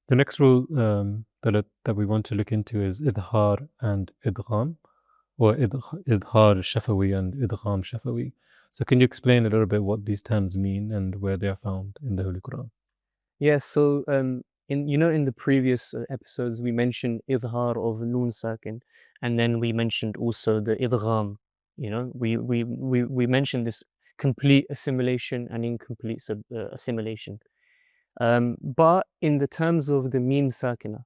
The next rule that we want to look into is Izhar and Idgham, or Izhar Shafawi and Idgham Shafawi. So can you explain a little bit what these terms mean and where they are found in the Holy Quran? Yes, so in the previous episodes we mentioned Izhar of Noon Sakin, and then we mentioned also the Idgham. We mentioned this complete assimilation and incomplete assimilation. But in the terms of the Meem Sakinah,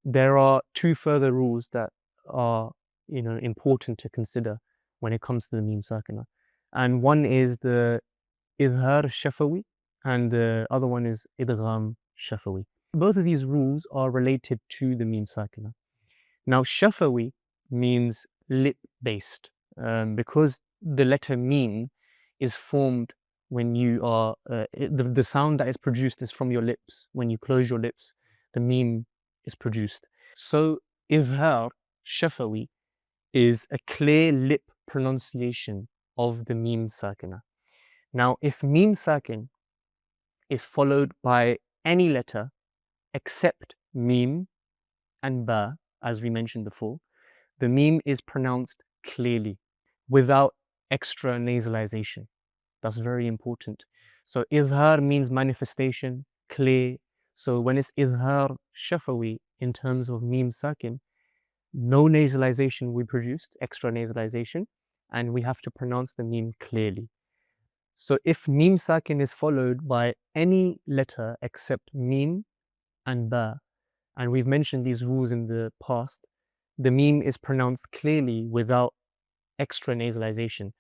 there are two further rules that are important to consider when it comes to the Meem Sakinah, and one is the Izhar Shafawi, and the other one is Idgham Shafawi. Both of these rules are related to the Meem Sakinah. Now, Shafawi means lip-based, because the letter Meem is formed when you are, the sound that is produced is from your lips. When you close your lips, the Meem is produced. So, Izhar Shafawi is a clear lip pronunciation of the Meem Sakinah. Now, if Meem Sakin is followed by any letter except Meem and Ba, as we mentioned before, the Meem is pronounced clearly without extra nasalization. That's very important. So Izhar means manifestation, clear. So when it's Izhar Shafawi in terms of Meem Sakin, no nasalization we produced, extra nasalization, and we have to pronounce the Meem clearly. So if Meem Sakin is followed by any letter except Meem and Ba, and we've mentioned these rules in the past, the Meem is pronounced clearly without extra nasalization.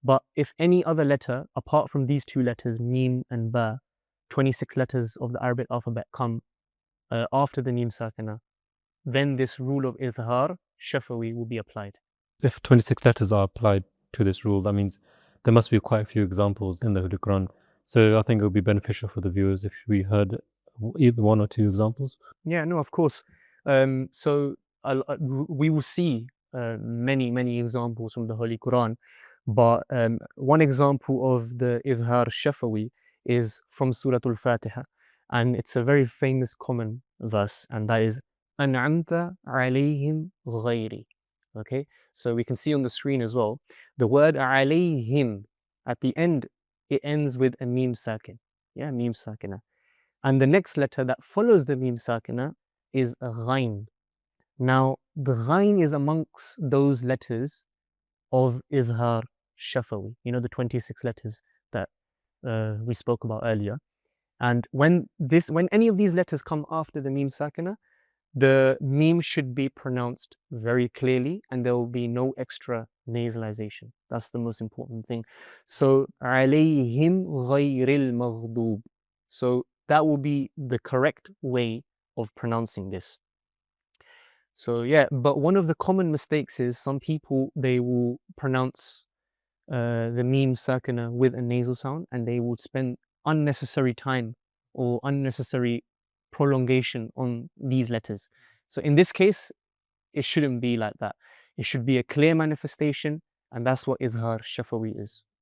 But if any other letter apart from these two letters, Meem and Ba, 26 letters of the Arabic alphabet come after the Meem Sakina, then this rule of Izhar Shafawi will be applied. If 26 letters are applied to this rule, that means there must be quite a few examples in the Holy Quran. So I think it would be beneficial for the viewers if we heard either one or two examples. Yeah, no, of course. So we will see many examples from the Holy Quran, but one example of the Izhar Shafawi is from Surah Al-Fatiha, and it's a very famous common verse, and that is أنعمت عليهم غيري. Okay, so we can see on the screen as well the word عليهم at the end, it ends with a Meem Sakin. Yeah, Meem Sakinah. And the next letter that follows the Meem Sakina is a Ghain. Now, the Ghain is amongst those letters of Izhar Shafawi, the 26 letters that we spoke about earlier. And when any of these letters come after the Meem Sakina, the Meem should be pronounced very clearly and there will be no extra nasalization. That's the most important thing. So, alayhim ghayril maghdub. So, that will be the correct way of pronouncing this. So, yeah, but one of the common mistakes is some people, they will pronounce the Meem Sakina with a nasal sound and they would spend unnecessary time or unnecessary prolongation on these letters. So in this case, it shouldn't be like that. It should be a clear manifestation, and that's what Izhar Shafawi is.